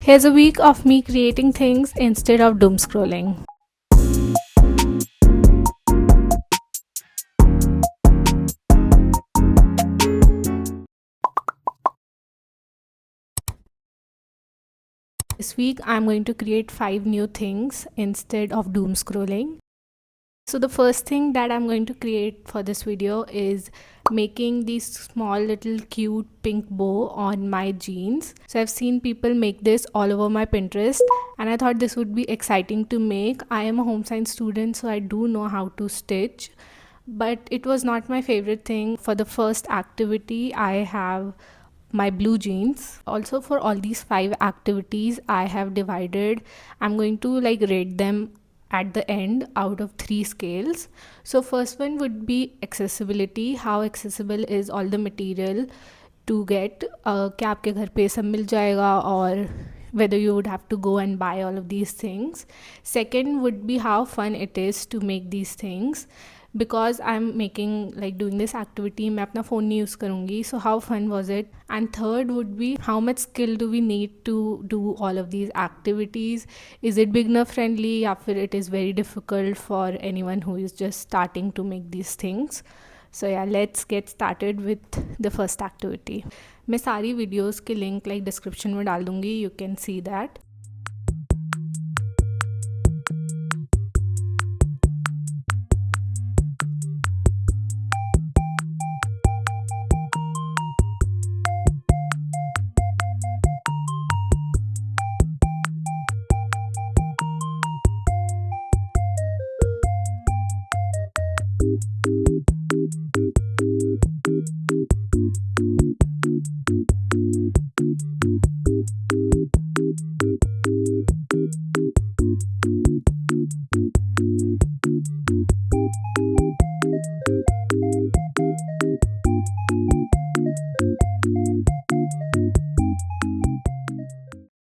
Here's a week of me creating things instead of doom scrolling. This week I'm going to create 5 new things instead of doom scrolling. So the first thing that I'm going to create for this video is making these small little cute pink bow on my jeans. So I've seen people make this all over my Pinterest and I thought this would be exciting to make. I am a home science student, so I do know how to stitch, but it was not my favorite thing. For the first activity, I have my blue jeans. Also, for all these 5 activities I have divided, I'm going to like rate them at the end out of 3 scales. So first one would be accessibility. How accessible is all the material to get? क्या आपके घर पे सब मिल जाएगा, or whether you would have to go and buy all of these things. Second would be how fun it is to make these things. Because I'm making like doing this activity, मैं अपना phone नहीं use करूँगी, so how fun was it? And third would be how much skill do we need to do all of these activities? Is it beginner friendly, या फिर it is very difficult for anyone who is just starting to make these things? So yeah, let's get started with the first activity. मैं सारी videos के link like description में डाल दूँगी, you can see that.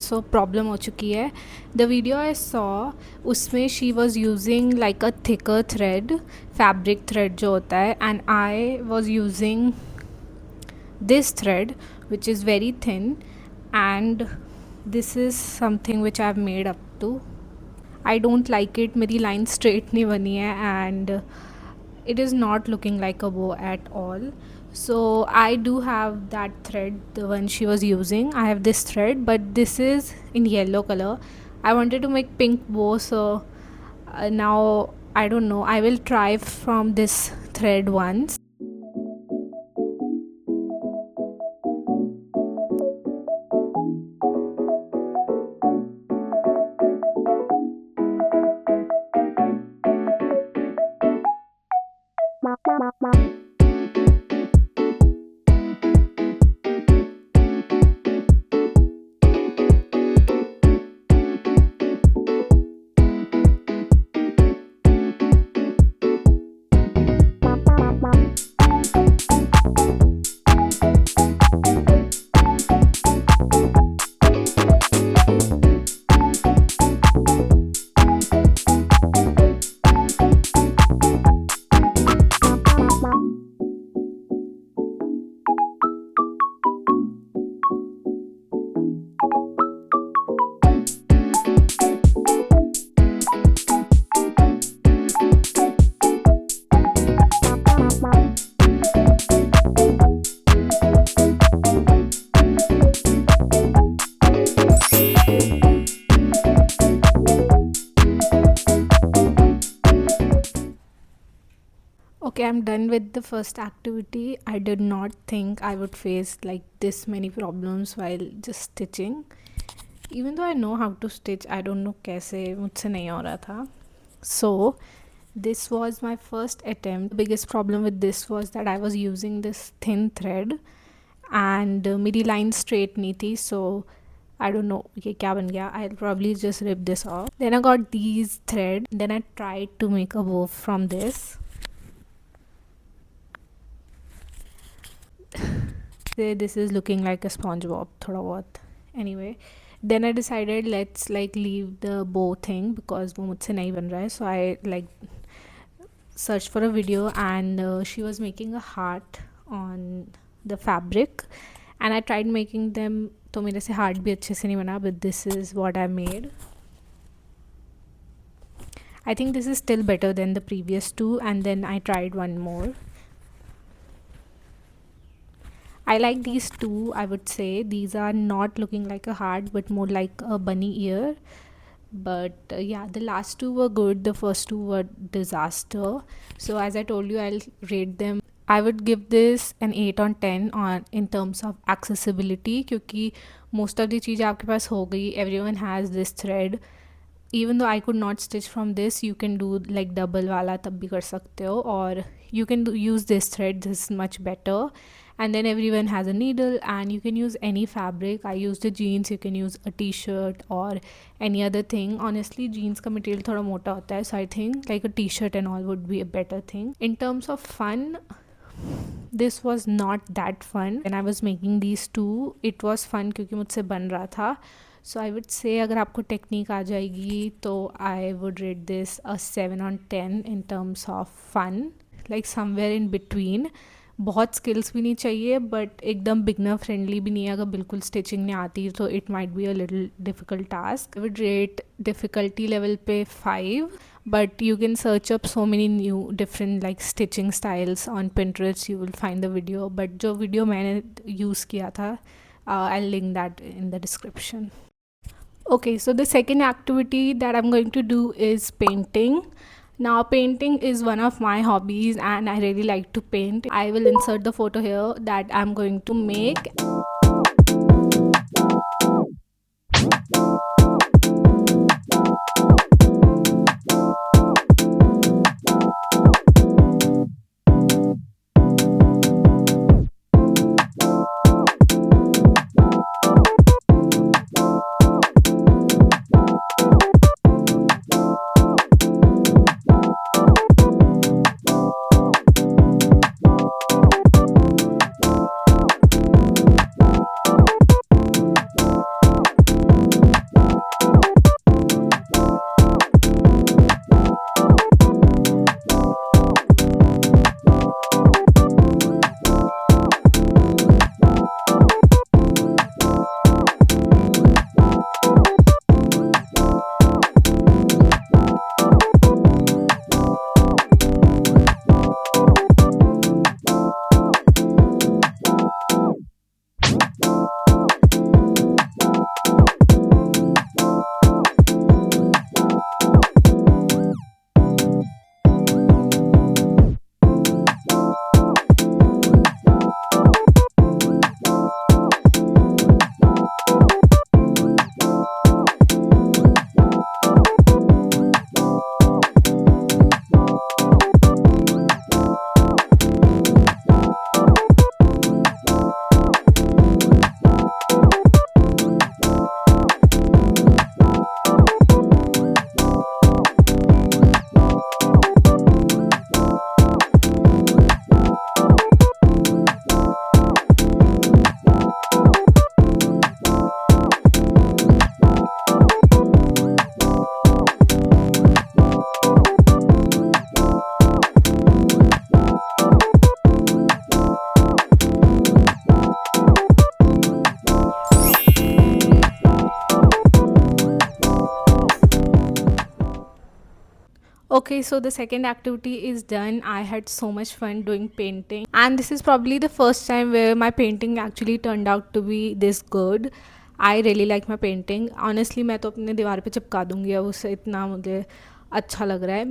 So problem हो चुकी है. The video I saw, उसमें she was using like a thicker thread, fabric thread जो होता है, and I was using this thread which is very thin, and this is something which I've made up to. I don't like it. मेरी line straight नहीं बनी है and it is not looking like a bow at all. So I do have that thread, the one she was using. I have this thread, but this is in yellow color. I wanted to make pink bow, so now I don't know, I will try from this thread once. Okay, I'm done with the first activity. I did not think I would face like this many problems while just stitching. Even though I know how to stitch, I don't know कैसे मुझसे नहीं हो रहा था. So this was my first attempt. The biggest problem with this was that I was using this thin thread and मेरी line straight नहीं थी, so I don't know ये क्या बन गया. I'll probably just rip this off. Then I got these thread. Then I tried to make a bow from this. This is looking like a SpongeBob thoda bahut. Anyway, then I decided let's like leave the bow thing because वो मुझसे नहीं बन रहा है. So I like searched for a video and she was making a heart on the fabric and I tried making them. तो मेरे से hard भी अच्छे से नहीं बना, but this is what I made. I think this is still better than the previous two, and then I tried one more. I like these two, I would say. These are not looking like a heart but more like a bunny ear. But yeah, the last two were good, the first two were disaster. So as I told you, I'll rate them. I would give this an 8 on 10 on in terms of accessibility, क्योंकि most of the चीज़ आपके पास हो गई. Everyone has this thread. Even though I could not stitch from this, you can do like double वाला तब भी कर सकते हो, और you can use this thread. This is much better. And then everyone has a needle, and you can use any fabric. I used the jeans, you can use a t-shirt or any other thing. Honestly, jeans का material थोड़ा मोटा होता है, so I think like a t-shirt and all would be a better thing. In terms of fun, this was not that fun. When I was making these two, it was fun क्योंकि मुझसे बन रहा था. So I would say अगर आपको technique आ जाएगी तो I would rate this a 7 on 10 in terms of fun, like somewhere in between. बहुत स्किल्स भी नहीं चाहिए बट एकदम बिगनर फ्रेंडली भी नहीं है. अगर बिल्कुल स्टिचिंग नहीं आती तो it might be a little difficult task. I would rate difficulty level पे 5, but you can search up so many new different like stitching styles on Pinterest. You will find the video, but जो video मैंने use किया था, I'll link that in the description. Okay, so the second activity that I'm going to do is painting. Now, painting is one of my hobbies and I really like to paint. I will insert the photo here that I'm going to make. Okay, so the second activity is done. I had so much fun doing painting, and this is probably the first time where my painting actually turned out to be this good. I really like my painting. Honestly, मैं तो अपने दीवार पे चिपका दूँगी अब उसे, इतना मुझे अच्छा लग रहा है.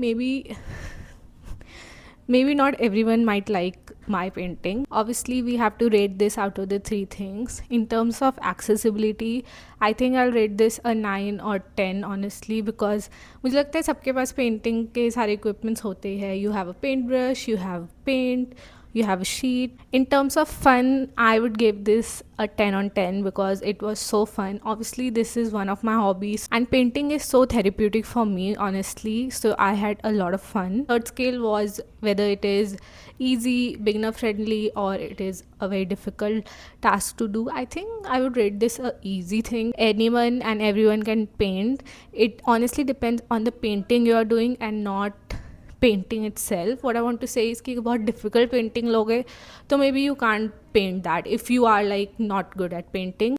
Maybe not everyone might like my painting. Obviously, we have to rate this out of the three things. In terms of accessibility, I think I'll rate this a 9 or 10 honestly, because मुझे लगता है सबके पास painting के सारे equipments होते हैं. You have a paintbrush, you have paint, you have a sheet. In terms of fun, I would give this a 10 on 10 because it was so fun. Obviously, this is one of my hobbies and painting is so therapeutic for me, honestly. So I had a lot of fun. Third scale was whether it is easy, beginner friendly, or it is a very difficult task to do. I think I would rate this a easy thing. Anyone and everyone can paint. It honestly depends on the painting you are doing and not painting itself. What I want to say is कि बहुत difficult painting लोगे तो maybe you can't paint that if you are like not good at painting.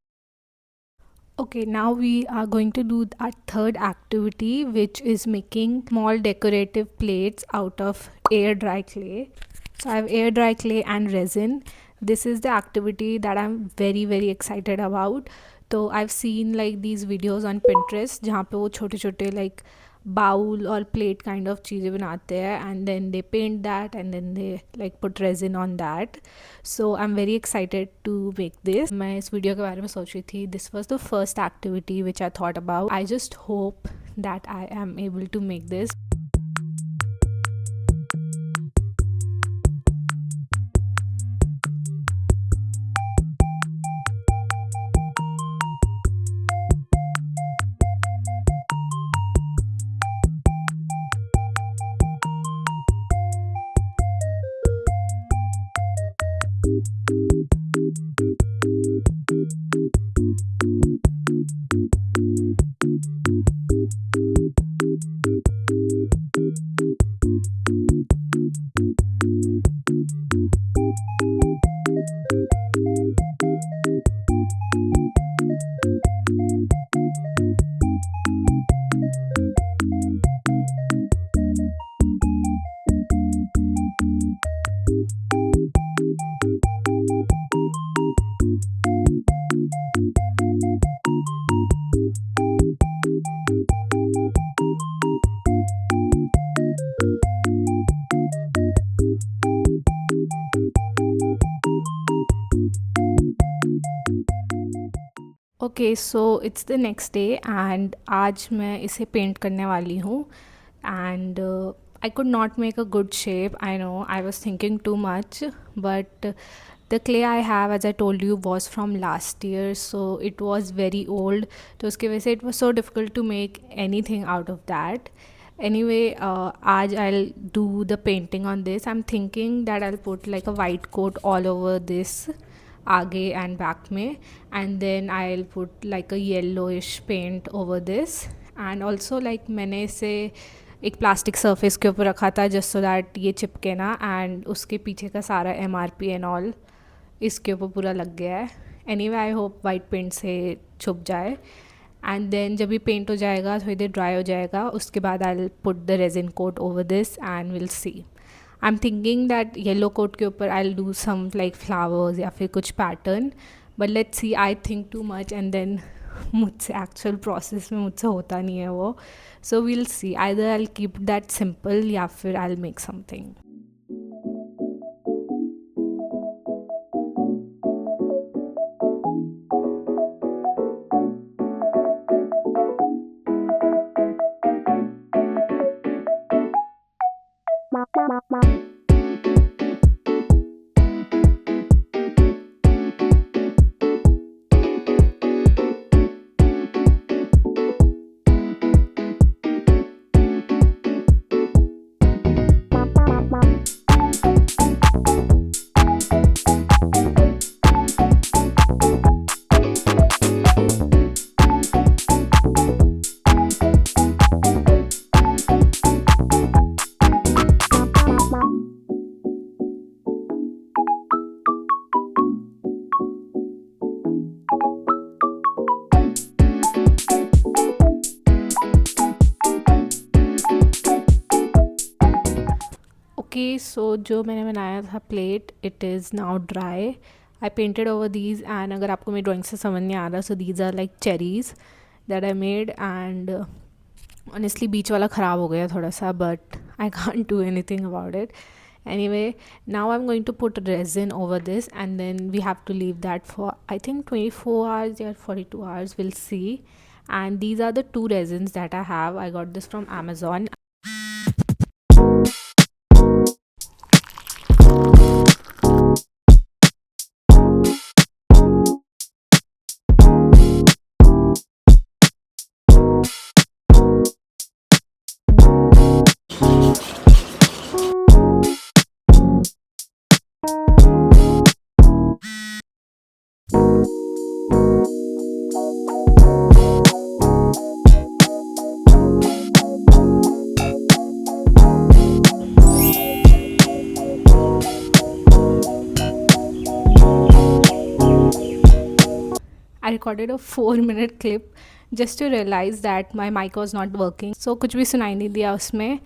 Okay, now we are going to do our third activity, which is making small decorative plates out of air dry clay. So I have air dry clay and resin. This is the activity that I'm very excited about. So I've seen like these videos on Pinterest जहाँ पे वो छोटे छोटे like bowl और plate kind of चीज़ें बनाते हैं and then they paint that and then they like put resin on that. So I am very excited to make this. मैं इस वीडियो के बारे में सोच रही थी. This was the first activity which I thought about. I just hope that I am able to make this. Okay so it's the next day and आज मैं इसे पेंट करने वाली हूँ and I could not make a good shape. I know I was thinking too much, but the clay I have, as I told you, was from last year, so it was very old. तो उसकी वजह से it was so difficult to make anything out of that. Anyway, आज I'll do the painting on this. I'm thinking that I'll put like a white coat all over this आगे and back में and then I will put like a yellowish paint over this and also like मैंने इसे एक plastic surface के ऊपर रखा था just so that ये चिपके ना एंड उसके पीछे का सारा MRP एंड ऑल इसके ऊपर पूरा लग गया है. Anyway I hope white paint से छुप जाए एंड देन जब ये पेंट हो जाएगा थोड़ी देर ड्राई हो जाएगा उसके बाद I will put the resin coat over this and will see. I am thinking that yellow coat के ऊपर I will do some like flowers या फिर कुछ pattern but let's see. I think too much and then मुझसे actual process में मुझसे होता नहीं है वो. So we'll see either I will keep that simple या फिर I will make something. Okay, so जो मैंने बनाया था plate it is now dry. I painted over these and अगर आपको मेरी ड्राइंग से समझ नहीं आ रहा so these are like cherries that I made and honestly बीच वाला ख़राब हो गया थोड़ा सा but I can't do anything about it. Anyway, now I'm going to put resin over this and then we have to leave that for I think 24 hours or 42 hours, we'll see. And these are the two resins that I have. I got this from Amazon. recorded a 4-minute clip just to realize that my mic was not working. So कुछ भी सुनाई नहीं दिया उसमें.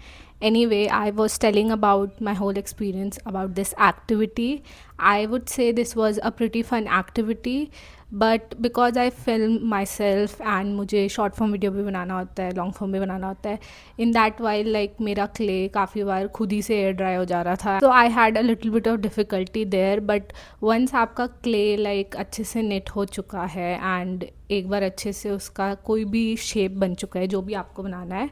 Anyway, I was telling about my whole experience about this activity. I would say this was a pretty fun activity, but because I film myself and मुझे short form video भी बनाना होता है, long form भी बनाना होता है, in that while like मेरा clay काफ़ी बार खुद ही से air dry हो जा रहा था. So I had a little bit of difficulty there, but once आपका clay like अच्छे से knit हो चुका है and एक बार अच्छे से उसका कोई भी shape बन चुका है जो भी आपको बनाना है,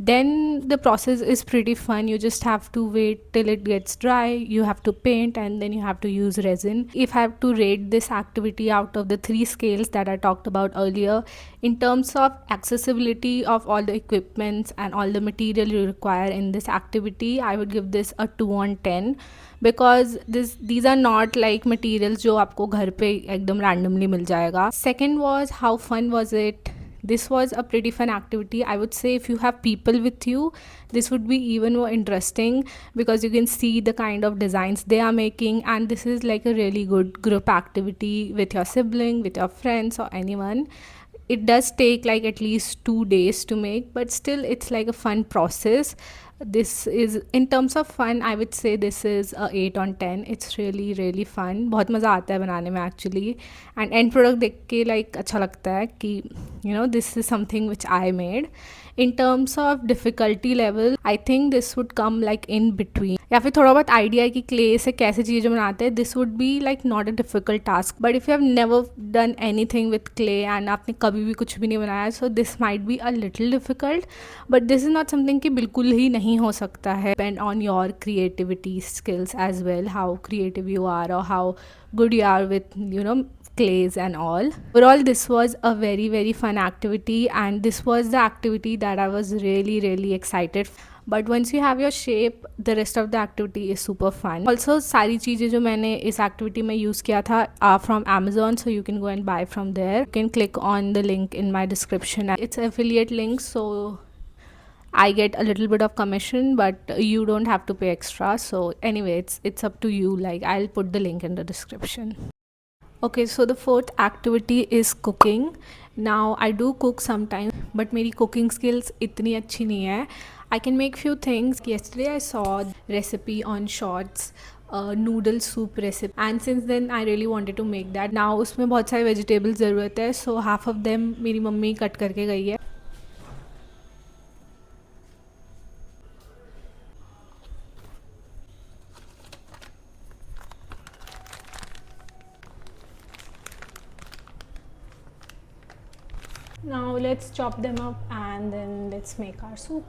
then the process is pretty fun. You just have to wait till it gets dry, you have to paint, and then you have to use resin. If I have to rate this activity out of the 3 scales that I talked about earlier, in terms of accessibility of all the equipments and all the material you require in this activity, I would give this a 2 on 10, because these are not like materials जो आपको घर पे एकदम randomly मिल जाएगा. Second was, how fun was it? This was a pretty fun activity. I would say if you have people with you, this would be even more interesting, because you can see the kind of designs they are making, and this is like a really good group activity with your sibling, with your friends, or anyone. It does take like at least 2 days to make, but still it's like a fun process. This is, in terms of fun, I would say this is a 8 on 10. It's really fun. बहुत मज़ा आता है बनाने में actually, and end product देख के like अच्छा लगता है कि you know this is something which I made. In terms of difficulty level, I think this would come like in between, या फिर थोड़ा बहुत आइडिया है कि क्ले से कैसे चीज़ें बनाते हैं. This would be like not a difficult task, but if you have never done anything with clay and आपने कभी भी कुछ भी नहीं बनाया, so this might be a little difficult, but this is not something कि बिल्कुल ही नहीं हो सकता है. Depend on your creativity skills as well, how creative you are और how good you are with clays and all. Overall, this was a very fun activity, and this was the activity that I was really excited. But once you have your shape, the rest of the activity is super fun. Also, सारी चीज़ें जो मैंने इस activity में use किया था are from Amazon, so you can go and buy from there. You can click on the link in my description. It's affiliate link, so I get a little bit of commission, but you don't have to pay extra. So anyway, it's up to you. Like, I'll put the link in the description. Okay, so the fourth activity is cooking. Now I do cook sometimes, but मेरी cooking skills इतनी अच्छी नहीं है. I can make few things. Yesterday I saw recipe on shorts, noodle soup recipe, and since then I really wanted to make that. Now उसमें बहुत सारे vegetables ज़रूरत है, so half of them मेरी मम्मी कट करके गई है. Now let's chop them up and then let's make our soup.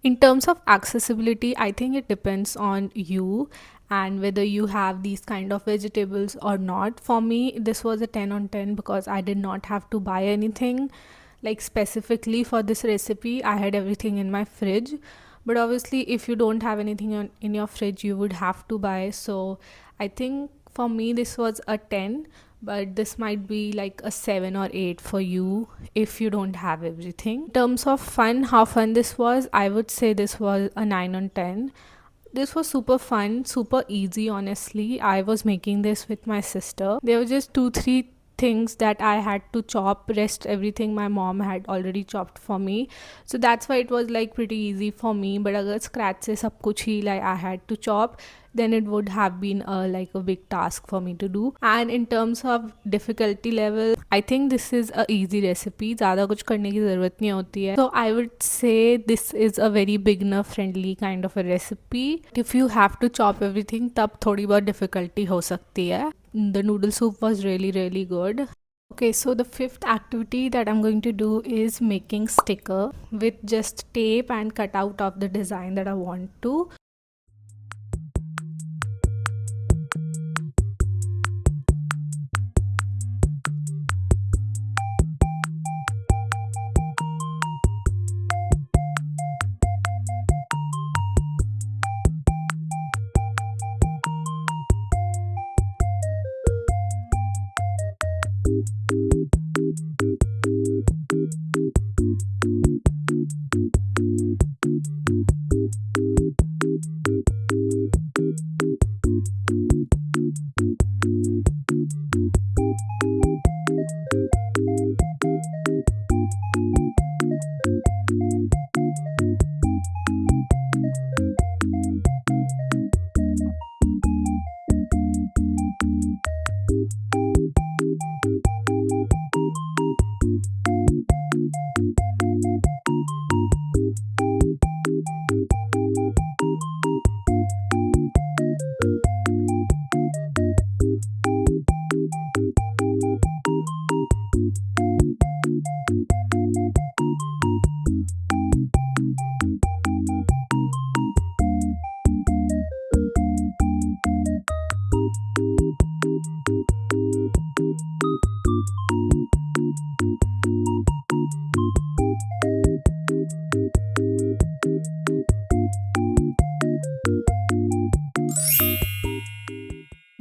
In terms of accessibility, I think it depends on you and whether you have these kind of vegetables or not. For me, this was a 10 on 10 because I did not have to buy anything like specifically for this recipe. I had everything in my fridge. But obviously, if you don't have anything in your fridge, you would have to buy. So I think for me, this was a 10, but this might be like a 7 or 8 for you if you don't have everything. In terms of fun, how fun this was, I would say this was a 9 on 10. This was super fun, super easy, honestly. I was making this with my sister. There were just 2 3 things that I had to chop. Rest everything my mom had already chopped for me. So that's why it was like pretty easy for me. But agar scratch se sab kuch hi like I had to chop, then it would have been like a big task for me to do. And in terms of difficulty level, I think this is a easy recipe. ज़्यादा कुछ करने की ज़रूरत नहीं होती है. So I would say this is a very beginner friendly kind of a recipe. If you have to chop everything, तब थोड़ी बहुत difficulty हो सकती है. The noodle soup was really good. Okay, so the fifth activity that I'm going to do is making sticker with just tape and cut out of the design that I want to.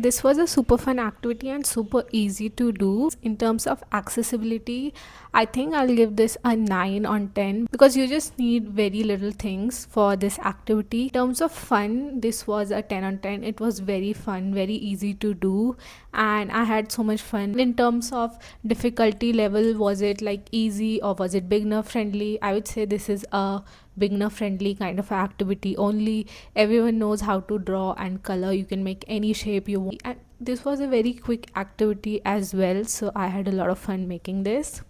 This was a super fun activity and super easy to do. In terms of accessibility, I think I'll give this a 9 on 10 because you just need very little things for this activity. In terms of fun, this was a 10 on 10. It was very fun, very easy to do, and I had so much fun. In terms of difficulty level, was it like easy or was it beginner friendly? I would say this is a beginner friendly kind of activity. Only everyone knows how to draw and color. You can make any shape you want, and this was a very quick activity as well, so I had a lot of fun making this.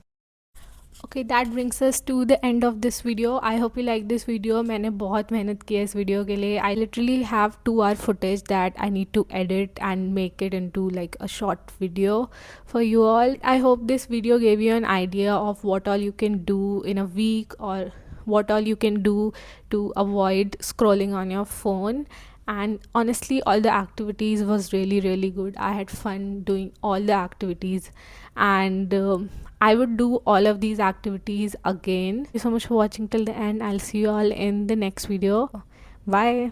Okay, that brings us to the end of this video. I hope you like this video. मैंने बहुत मेहनत की है इस video के लिए. I literally have 2 hour footage that I need to edit and make it into like a short video for you all. I hope this video gave you an idea of what all you can do in a week or what all you can do to avoid scrolling on your phone. And honestly, all the activities was really good. I had fun doing all the activities, and I would do all of these activities again. Thank you so much for watching till the end. I'll see you all in the next video. Bye.